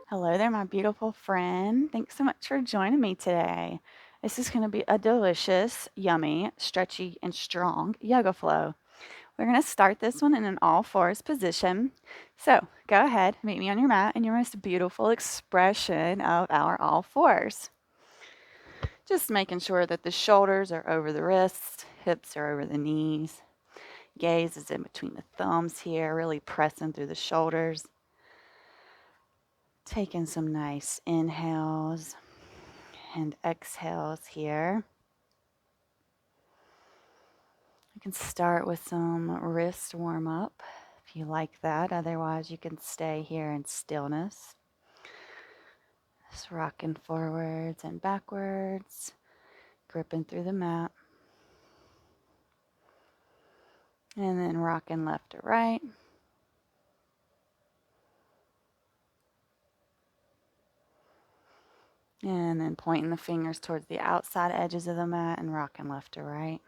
Hello there, my beautiful friend. Thanks so much for joining me today. This is going to be a delicious, yummy, stretchy, and strong yoga flow. We're going to start this one in an all fours position. So go ahead, meet me on your mat in your most beautiful expression of our all fours. Just making sure that the shoulders are over the wrists, hips are over the knees. Gaze is in between the thumbs here, really pressing through the shoulders. Taking some nice inhales and exhales here. You can start with some wrist warm up if you like that. Otherwise, you can stay here in stillness. Just rocking forwards and backwards, gripping through the mat. And then rocking left to right. And then pointing the fingers towards the outside edges of the mat and rocking left to right.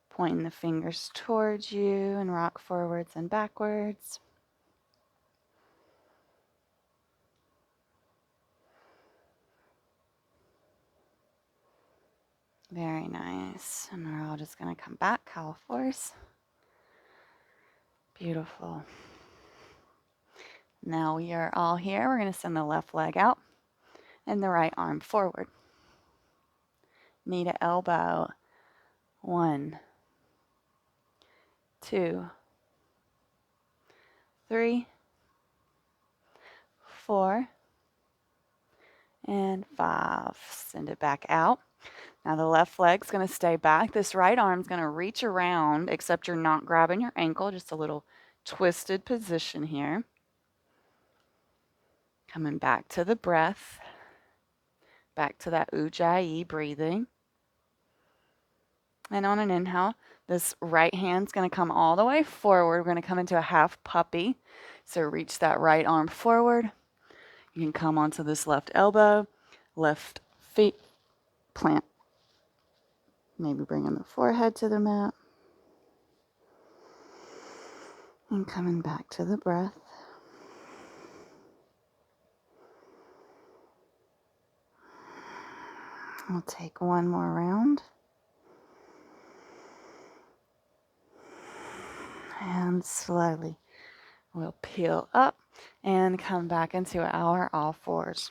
Pointing the fingers towards you and rock forwards and backwards. Very nice. And we're all just going to come back, all fours. Beautiful. Now we are all here. We're going to send the left leg out and the right arm forward. Knee to elbow. 1, 2, 3, 4, and 5. Send it back out. Now the left leg's going to stay back. This right arm's going to reach around, except you're not grabbing your ankle, just a little twisted position here. Coming back to the breath. Back to that Ujjayi breathing. And on an inhale, this right hand's going to come all the way forward. We're going to come into a half puppy. So reach that right arm forward. You can come onto this left elbow, left feet, plant. Maybe bringing the forehead to the mat. And coming back to the breath. We'll take one more round. And slowly we'll peel up and come back into our all fours.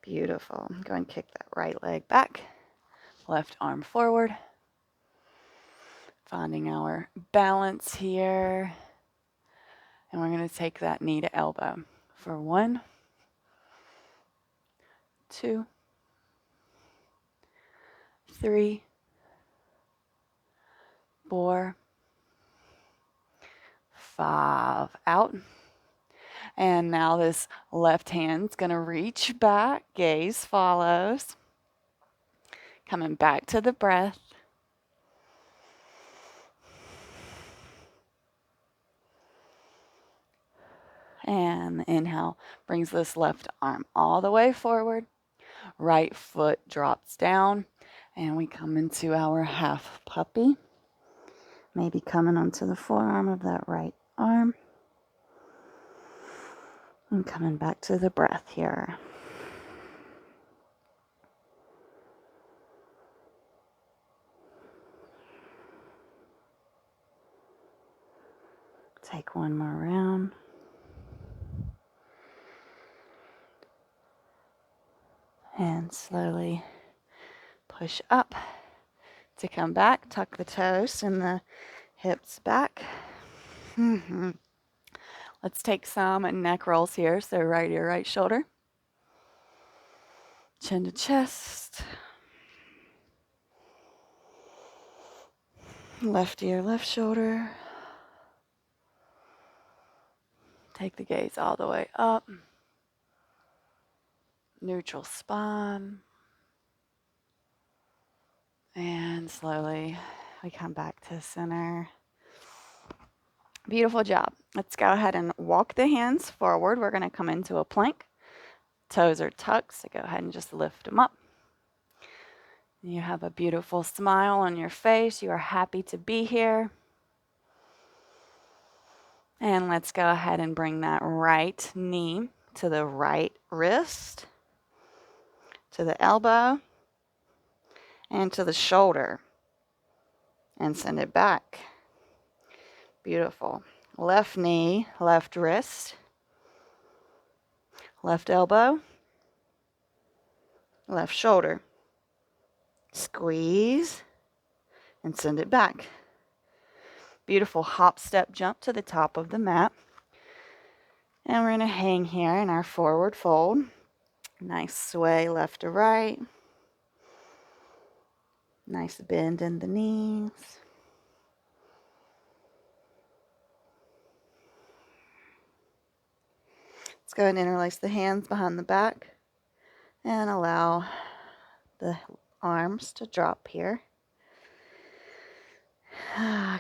Beautiful. Go and kick that right leg back. Left arm forward. Finding our balance here. And we're going to take that knee to elbow for 1, 2, 3, 4, 5. Out. And now this left hand's going to reach back. Gaze follows. Coming back to the breath. And inhale brings this left arm all the way forward. Right foot drops down. And we come into our half puppy. Maybe coming onto the forearm of that right arm. And coming back to the breath here. Take one more round. And slowly push up to come back. Tuck the toes and the hips back. Let's take some neck rolls here. So right ear, right shoulder. Chin to chest. Left ear, left shoulder. Take the gaze all the way up. Neutral spine. And slowly we come back to center. Beautiful job. Let's go ahead and walk the hands forward. We're going to come into a plank. Toes are tucked, so go ahead and just lift them up. You have a beautiful smile on your face. You are happy to be here. And let's go ahead and bring that right knee to the right wrist, to the elbow, and to the shoulder. And send it back. Beautiful. Left knee, left wrist, left elbow, left shoulder. Squeeze and send it back. Beautiful hop, step, jump to the top of the mat. And we're going to hang here in our forward fold. Nice sway left to right. Nice bend in the knees. Let's go ahead and interlace the hands behind the back and allow the arms to drop here.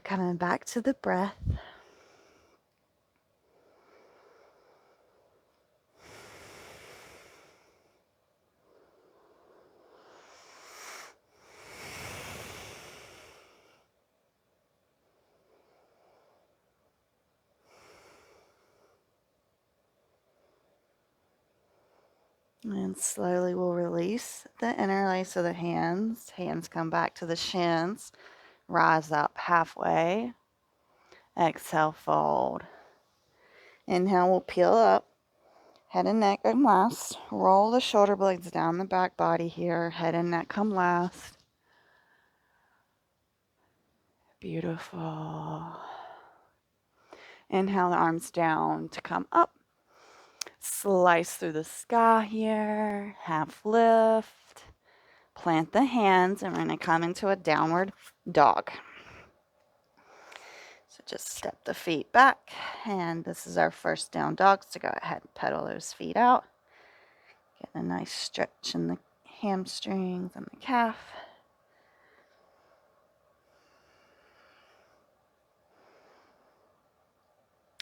Coming back to the breath. And slowly we'll release the interlace of the hands. Hands come back to the shins. Rise up halfway. Exhale, fold. Inhale, we'll peel up. Head and neck come last. Roll the shoulder blades down the back body here. Head and neck come last. Beautiful. Inhale the arms down to come up. Slice through the sky here. Half lift. Plant the hands and we're going to come into a downward dog. So just step the feet back. And this is our first down dog. So go ahead and pedal those feet out. Get a nice stretch in the hamstrings and the calf.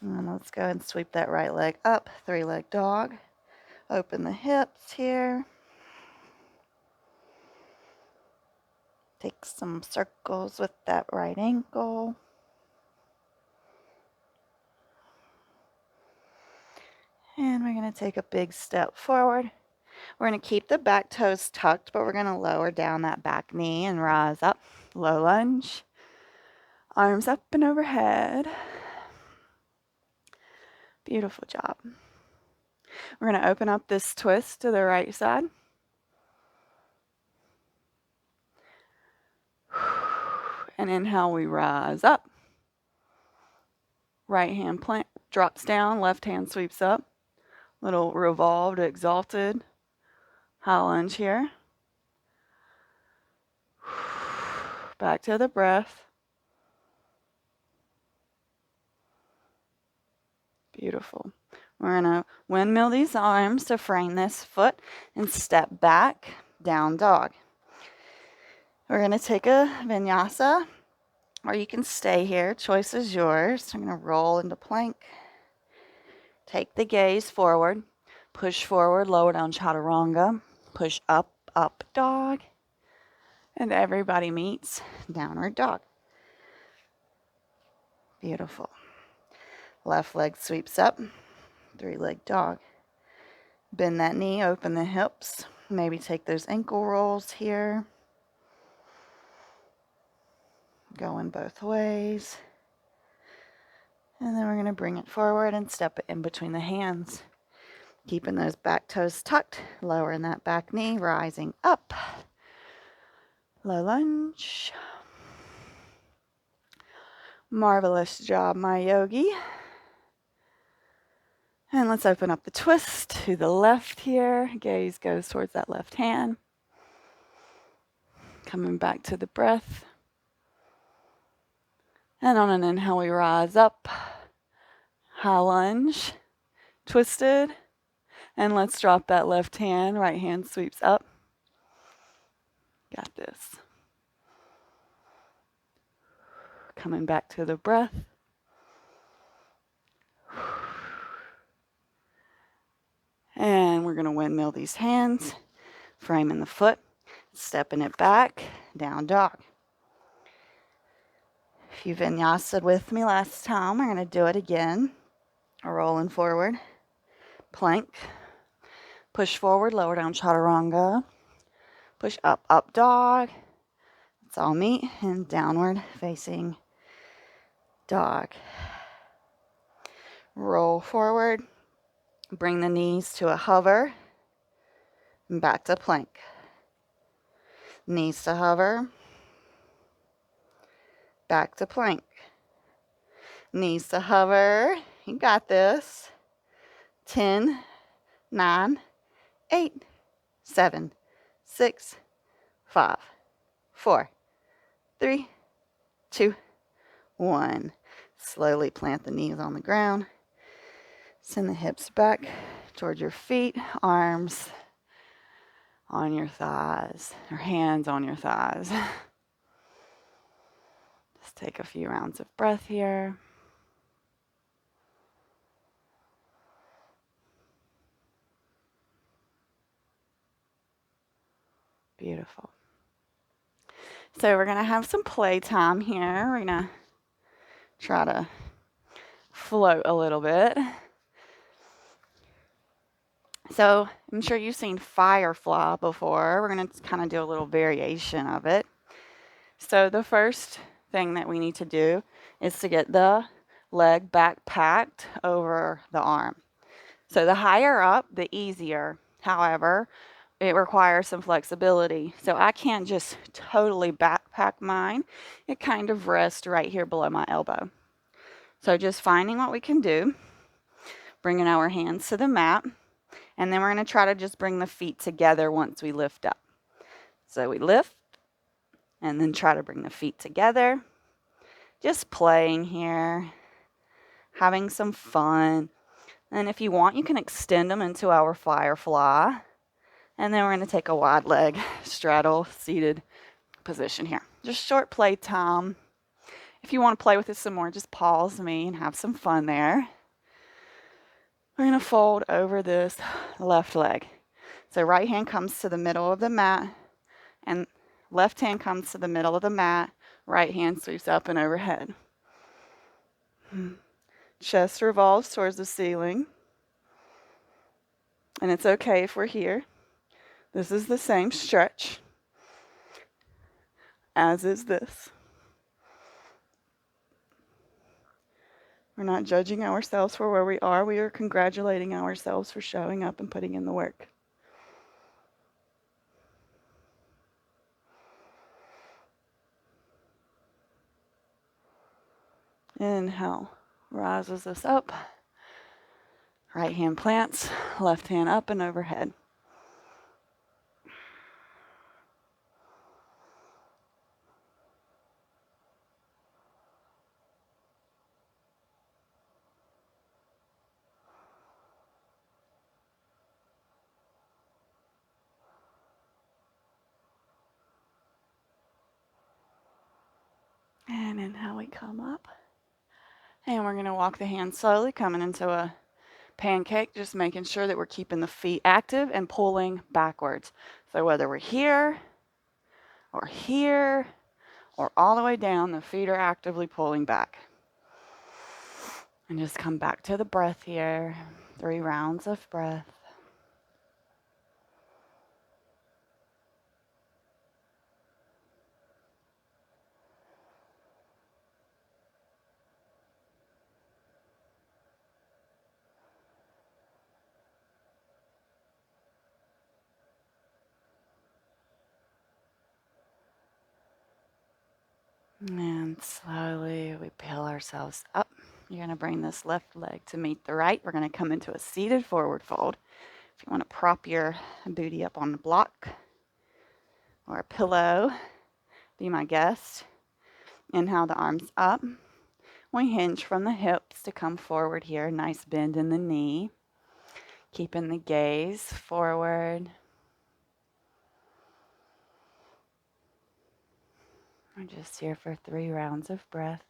And let's go and sweep that right leg up, three-leg dog. Open the hips here. Take some circles with that right ankle. And we're going to take a big step forward. We're going to keep the back toes tucked, but we're going to lower down that back knee and rise up. Low lunge. Arms up and overhead. Beautiful job. We're going to open up this twist to the right side. And inhale, we rise up. Right hand plant drops down, left hand sweeps up. Little revolved, exalted high lunge here. Back to the breath. Beautiful. We're going to windmill these arms to frame this foot and step back, down dog. We're going to take a vinyasa, or you can stay here. Choice is yours. I'm going to roll into plank. Take the gaze forward. Push forward, lower down chaturanga. Push up, up dog. And everybody meets downward dog. Beautiful. Left leg sweeps up. Three-leg dog. Bend that knee, open the hips. Maybe take those ankle rolls here. Going both ways. And then we're going to bring it forward and step it in between the hands. Keeping those back toes tucked, lowering that back knee, rising up. Low lunge. Marvelous job, my yogi. And let's open up the twist to the left here. Gaze goes towards that left hand. Coming back to the breath. And on an inhale, we rise up. High lunge. Twisted. And let's drop that left hand. Right hand sweeps up. Got this. Coming back to the breath. And we're going to windmill these hands. Framing the foot. Stepping it back. Down dog. If you vinyased with me last time, we're going to do it again. Rolling forward, plank, push forward, lower down chaturanga, push up, up dog. It's all meet and downward facing dog. Roll forward, bring the knees to a hover, and back to plank. Knees to hover, back to plank. Knees to hover, you got this. 10, 9, 8, 7, 6, 5, 4, 3, 2, 1. Slowly plant the knees on the ground. Send the hips back towards your feet, arms on your thighs, or hands on your thighs. Just take a few rounds of breath here. Beautiful. So we're going to have some playtime here. We're going to try to float a little bit. So I'm sure you've seen Firefly before. We're going to kind of do a little variation of it. So the first thing that we need to do is to get the leg back packed over the arm. So the higher up, the easier. However, it requires some flexibility. So I can't just totally backpack mine. It kind of rests right here below my elbow. So just finding what we can do, bringing our hands to the mat, and then we're going to try to just bring the feet together once we lift up. So we lift, and then try to bring the feet together. Just playing here, having some fun. And if you want, you can extend them into our Firefly. And then we're going to take a wide leg straddle seated position here. Just short play time. If you want to play with this some more, just pause me and have some fun there. We're going to fold over this left leg. So right hand comes to the middle of the mat, and left hand comes to the middle of the mat. Right hand sweeps up and overhead. Chest revolves towards the ceiling. And it's okay if we're here. This is the same stretch as is this. We're not judging ourselves for where we are. We are congratulating ourselves for showing up and putting in the work. Inhale, rises us up. Right hand plants, left hand up and overhead. And inhale, we come up. And we're going to walk the hands slowly, coming into a pancake, just making sure that we're keeping the feet active and pulling backwards. So whether we're here, or all the way down, the feet are actively pulling back. And just come back to the breath here. 3 rounds of breath. And slowly we peel ourselves up. You're going to bring this left leg to meet the right. We're going to come into a seated forward fold. If you want to prop your booty up on the block or a pillow, be my guest. Inhale the arms up. We hinge from the hips to come forward here. Nice bend in the knee. Keeping the gaze forward. We're just here for 3 rounds of breath.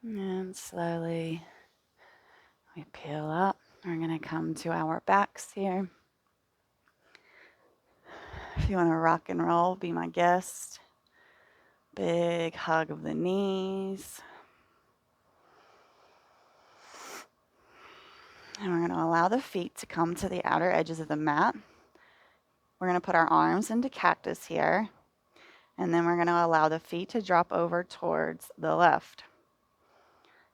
And slowly we peel up. We're going to come to our backs here. If you want to rock and roll, be my guest. Big hug of the knees. And we're going to allow the feet to come to the outer edges of the mat. We're going to put our arms into cactus here. And then we're going to allow the feet to drop over towards the left.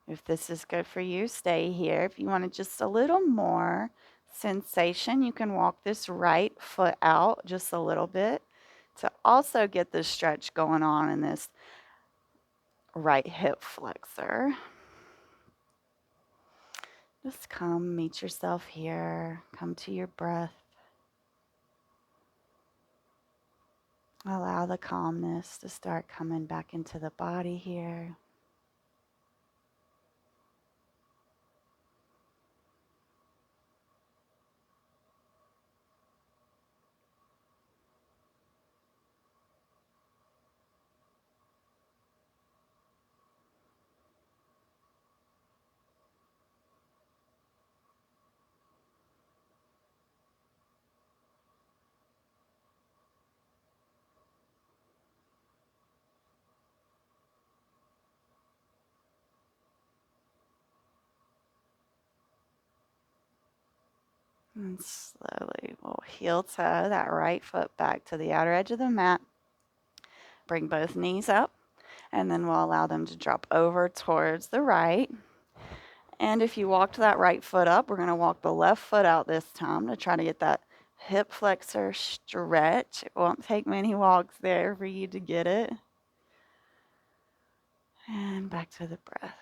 If this is good for you, stay here. If you want just a little more sensation, you can walk this right foot out just a little bit to also get this stretch going on in this right hip flexor. Just come meet yourself here. Come to your breath. Allow the calmness to start coming back into the body here. And slowly we'll heel toe that right foot back to the outer edge of the mat. Bring both knees up, and then we'll allow them to drop over towards the right. And if you walked that right foot up, we're going to walk the left foot out this time to try to get that hip flexor stretch. It won't take many walks there for you to get it. And back to the breath.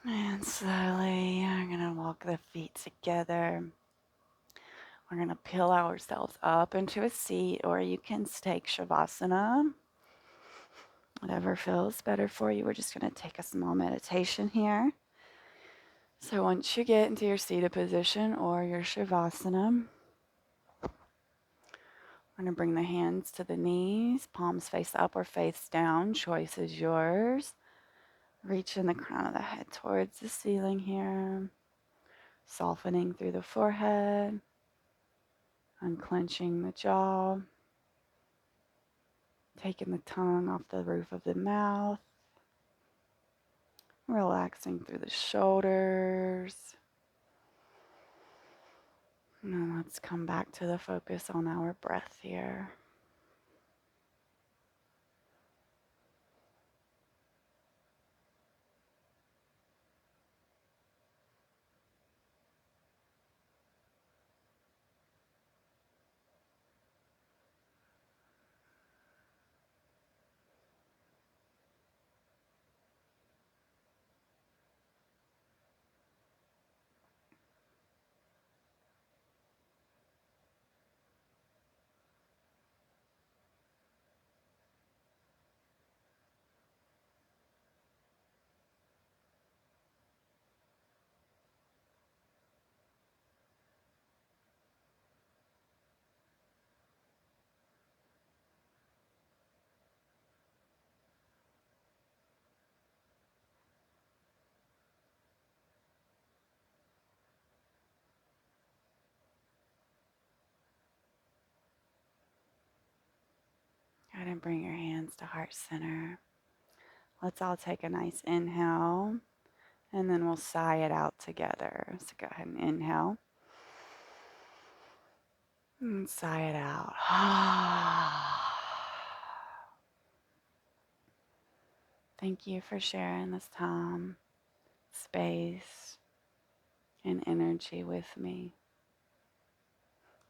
And slowly, we're going to walk the feet together. We're going to peel ourselves up into a seat, or you can take Shavasana. Whatever feels better for you. We're just going to take a small meditation here. So once you get into your seated position or your Shavasana, we're going to bring the hands to the knees, palms face up or face down. Choice is yours. Reaching the crown of the head towards the ceiling here. Softening through the forehead. Unclenching the jaw. Taking the tongue off the roof of the mouth. Relaxing through the shoulders. Now let's come back to the focus on our breath here. Go ahead and bring your hands to heart center. Let's all take a nice inhale, and then we'll sigh it out together. So go ahead and inhale, and sigh it out. Thank you for sharing this time, space, and energy with me.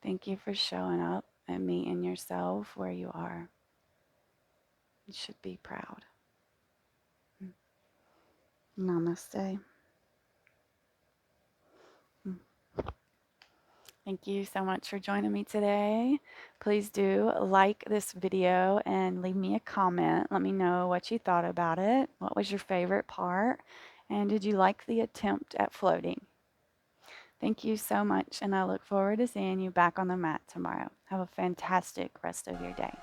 Thank you for showing up and meeting yourself where you are. You should be proud. Namaste. Thank you so much for joining me today. Please do like this video and leave me a comment. Let me know what you thought about it. What was your favorite part? And did you like the attempt at floating? Thank you so much, and I look forward to seeing you back on the mat tomorrow. Have a fantastic rest of your day.